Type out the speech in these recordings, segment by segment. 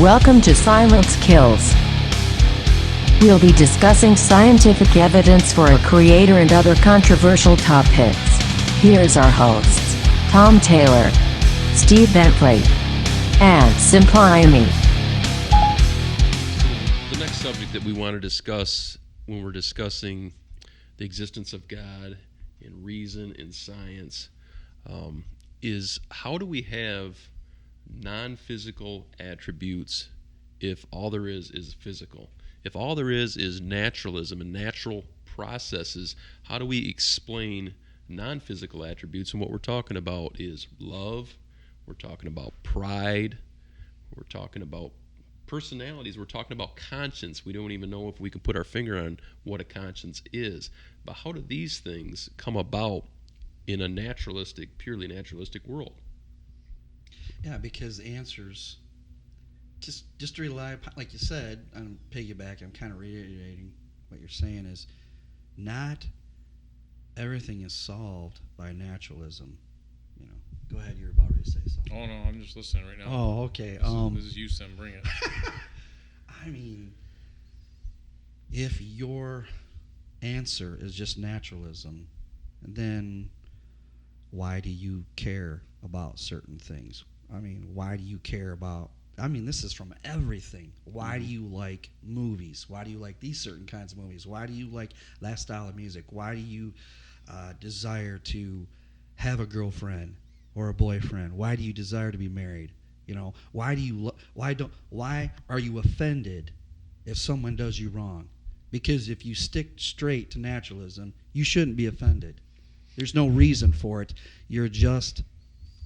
Welcome to Silence Kills. We'll be discussing scientific evidence for a creator and other controversial topics. Here's our hosts, Tom Taylor, Steve Bentley, and Sim Climie. The next subject that we want to discuss when we're discussing the existence of God and reason and science is how do we have non-physical attributes if all there is physical? If all there is naturalism and natural processes, how do we explain non-physical attributes? And what we're talking about is love, we're talking about pride, we're talking about personalities, we're talking about conscience. We don't even know if we can put our finger on what a conscience is. But how do these things come about in a naturalistic, purely naturalistic world? Yeah, because answers just to rely upon, like you said, I'm piggyback, I'm kind of reiterating what you're saying is not everything is solved by naturalism. You know, go ahead, you're about to say something. Oh no, I'm just listening right now. Oh, okay. This is you, Sim. Bring it. I mean, if your answer is just naturalism, then why do you care about certain things? I mean, why do you care about, this is from everything. Why do you like movies? Why do you like these certain kinds of movies? Why do you like that style of music? Why do you desire to have a girlfriend or a boyfriend? Why do you desire to be married? You know, why are you offended if someone does you wrong? Because if you stick straight to naturalism, you shouldn't be offended. There's no reason for it. You're just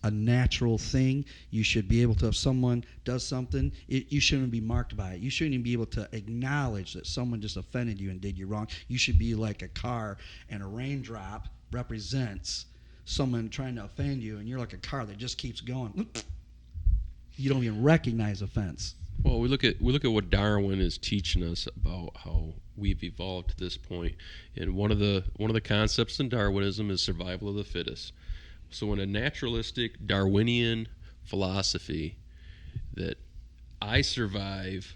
a natural thing. You should be able to, if someone does something, you shouldn't be marked by it. You shouldn't even be able to acknowledge that someone just offended you and did you wrong. You should be like a car, and a raindrop represents someone trying to offend you, and you're like a car that just keeps going. You don't even recognize offense. Well, we look at what Darwin is teaching us about how we've evolved to this point, and one of the concepts in Darwinism is survival of the fittest. So in a naturalistic Darwinian philosophy, that I survive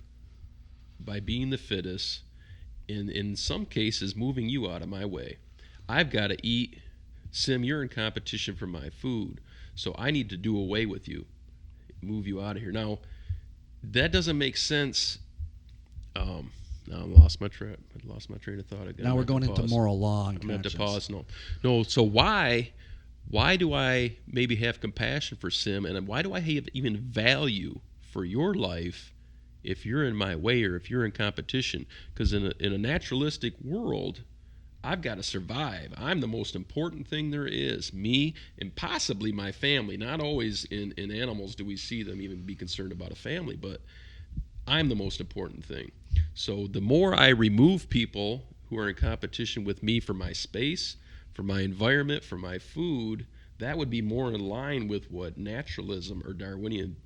by being the fittest, in some cases moving you out of my way. I've got to eat. Sim, you're in competition for my food, so I need to do away with you, move you out of here. Now, that doesn't make sense. Now I lost my train of thought again. Now we're going into moral law and I'm going to have to conscience. pause. No. So why do I maybe have compassion for Sim, and why do I have even value for your life if you're in my way or if you're in competition? Because in a naturalistic world, I've got to survive. I'm the most important thing there is. Me and possibly my family. Not always in animals do we see them even be concerned about a family, but I'm the most important thing. So the more I remove people who are in competition with me for my space, for my environment, for my food, that would be more in line with what naturalism or Darwinian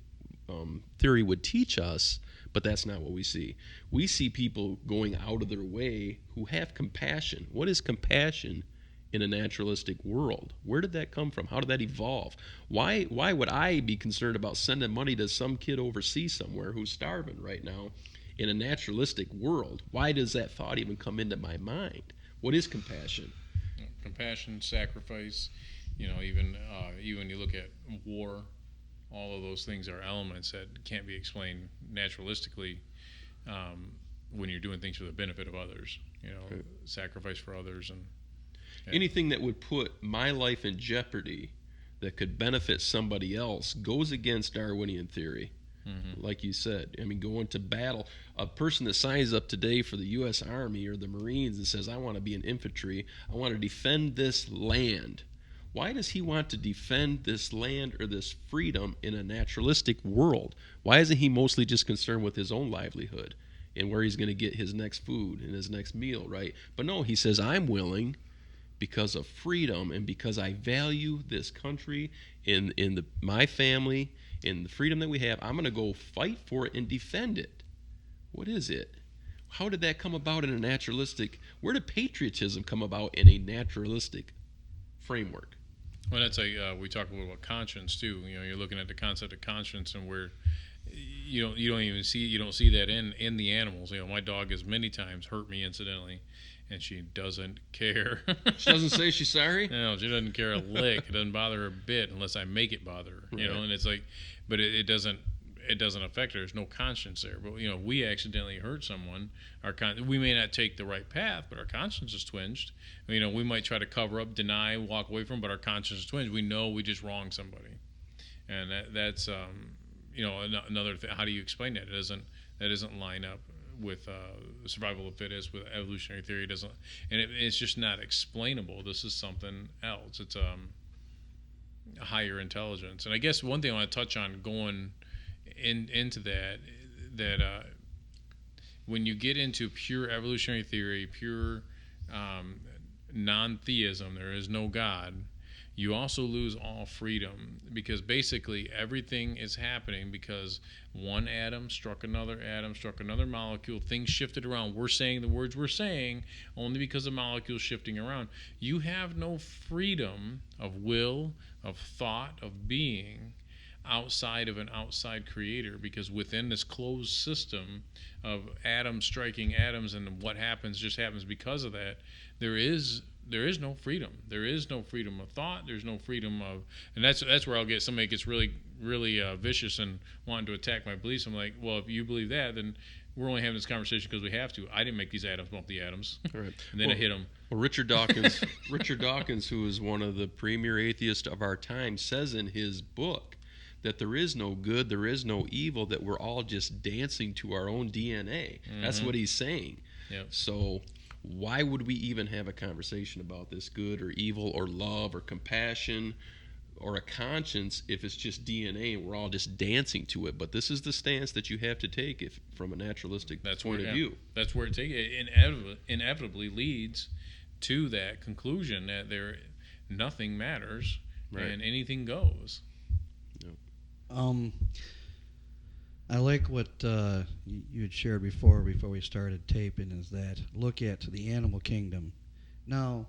theory would teach us, but that's not what we see. We see people going out of their way who have compassion. What is compassion in a naturalistic world? Where did that come from? How did that evolve? Why would I be concerned about sending money to some kid overseas somewhere who's starving right now in a naturalistic world? Why does that thought even come into my mind? What is compassion? Compassion, sacrifice, even when you look at war, all of those things are elements that can't be explained naturalistically when you're doing things for the benefit of others, Right. Sacrifice for others. And anything that would put my life in jeopardy that could benefit somebody else goes against Darwinian theory. Mm-hmm. Like you said, going to battle, a person that signs up today for the U.S. Army or the Marines and says, I want to be in infantry, I want to defend this land. Why does he want to defend this land or this freedom in a naturalistic world? Why isn't he mostly just concerned with his own livelihood and where he's going to get his next food and his next meal, right? But no, he says, I'm willing because of freedom and because I value this country in my family, in the freedom that we have. I'm going to go fight for it and defend it. What is it? How did that come about in a naturalistic? Where did patriotism come about in a naturalistic framework? Well, that's we talk a little about conscience too. You're looking at the concept of conscience and where you don't even see that in the animals. My dog has many times hurt me incidentally, and she doesn't care. She doesn't say she's sorry? No, she doesn't care a lick. It doesn't bother her a bit unless I make it bother her. Right. And it's like, but it doesn't affect her. There's no conscience there. But we accidentally hurt someone. We may not take the right path, but our conscience is twinged. We might try to cover up, deny, walk away from, but our conscience is twinged. We know we just wronged somebody, and that's another thing. How do you explain that? That doesn't line up with survival of the fittest, with evolutionary theory. It's just not explainable. This is something else. It's a higher intelligence. And I guess one thing I want to touch on going into that when you get into pure evolutionary theory, pure non-theism, there is no God, you also lose all freedom, because basically everything is happening because one atom struck another molecule, things shifted around. We're saying the words we're saying only because of molecules shifting around. You have no freedom of will, of thought, of being outside of an outside creator, because within this closed system of atoms striking atoms, and what happens just happens because of that, there is no freedom. There is no freedom of thought. There's no freedom of, and that's where somebody gets really vicious and wanting to attack my beliefs. I'm like, well, if you believe that, then we're only having this conversation because we have to. I didn't make these atoms, bump the atoms. Right. And then I hit them. Well, Richard Dawkins, who is one of the premier atheists of our time, says in his book that there is no good, there is no evil, that we're all just dancing to our own DNA. Mm-hmm. That's what he's saying. Yep. So why would we even have a conversation about this good or evil or love or compassion or a conscience if it's just DNA and we're all just dancing to it? But this is the stance that you have to take from a naturalistic point of view. That's where it inevitably leads to that conclusion that nothing matters, right, and anything goes. I like what you had shared before we started taping, is that look at the animal kingdom. Now,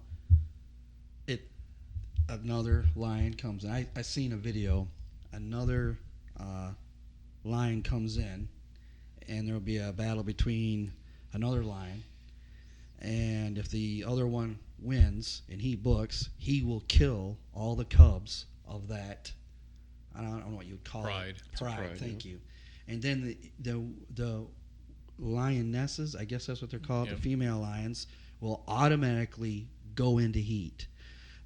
another lion comes in. I seen a video. Another lion comes in, and there will be a battle between another lion. And if the other one wins and he books, he will kill all the cubs of that. I don't know what you would call pride. it. Pride. Thank you. And then the lionesses, I guess that's what they're called, yep, the female lions, will automatically go into heat.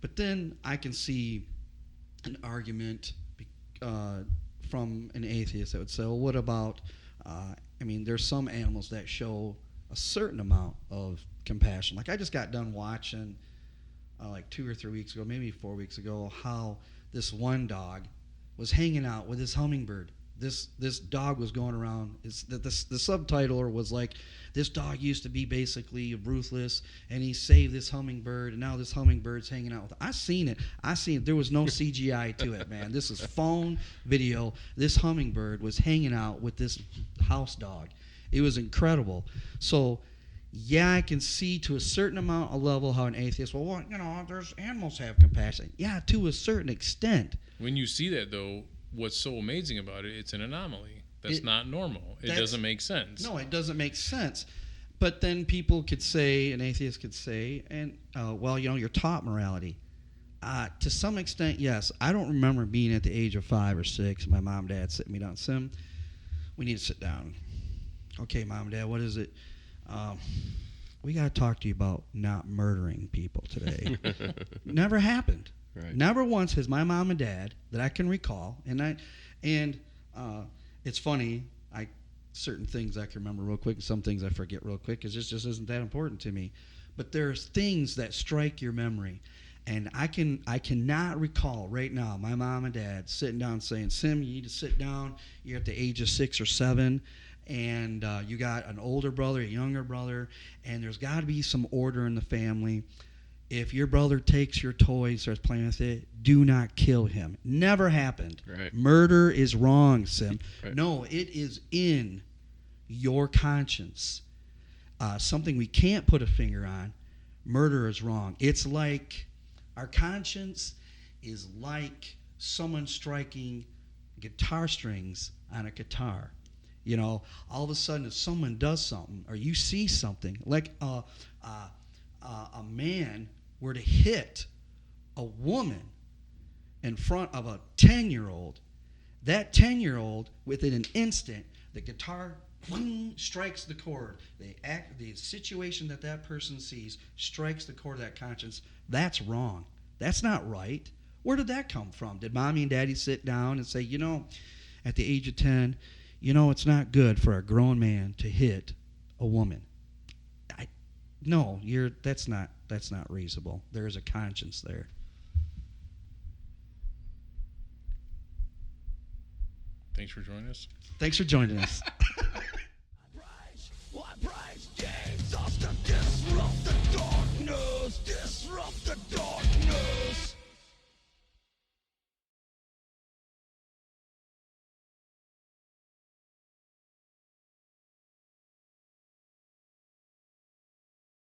But then I can see an argument from an atheist that would say, well, what about, there's some animals that show a certain amount of compassion. Like I just got done watching, like 2 or 3 weeks ago, maybe 4 weeks ago, how this one dog was hanging out with his hummingbird. This dog was going around. The subtitle was like, this dog used to be basically ruthless, and he saved this hummingbird, and now this hummingbird's hanging out with him. I seen it. There was no CGI to it, man. This is phone video. This hummingbird was hanging out with this house dog. It was incredible. So, yeah, I can see to a certain amount of level how an atheist, there's animals have compassion. Yeah, to a certain extent. When you see that, though, what's so amazing about it, it's an anomaly. That's not normal. It doesn't make sense. No, it doesn't make sense. But then people could say, an atheist could say, and you're taught morality. To some extent, yes. I don't remember being at the age of 5 or 6. My mom and dad sitting me down. Sim, we need to sit down. Okay, mom and dad, what is it? We got to talk to you about not murdering people today. Never happened. Right. Never once has my mom and dad, that I can recall, and it's funny, certain things I can remember real quick, and some things I forget real quick, because it just isn't that important to me. But there's things that strike your memory, and I cannot recall right now my mom and dad sitting down saying, Sim, you need to sit down. You're at the age of 6 or 7, and you got an older brother, a younger brother, and there's got to be some order in the family. If your brother takes your toy, starts playing with it, do not kill him. Never happened. Right. Murder is wrong, Sim. Right. No, it is in your conscience. Something we can't put a finger on. Murder is wrong. It's like our conscience is like someone striking guitar strings on a guitar. You know, all of a sudden, if someone does something or you see something, like a man were to hit a woman in front of a 10-year-old, that 10-year-old, within an instant, the guitar strikes the chord. The situation that person sees strikes the chord of that conscience. That's wrong. That's not right. Where did that come from? Did mommy and daddy sit down and say, you know, at the age of 10, you know, it's not good for a grown man to hit a woman? No, that's not reasonable. There is a conscience there. Thanks for joining us. Thanks for joining us.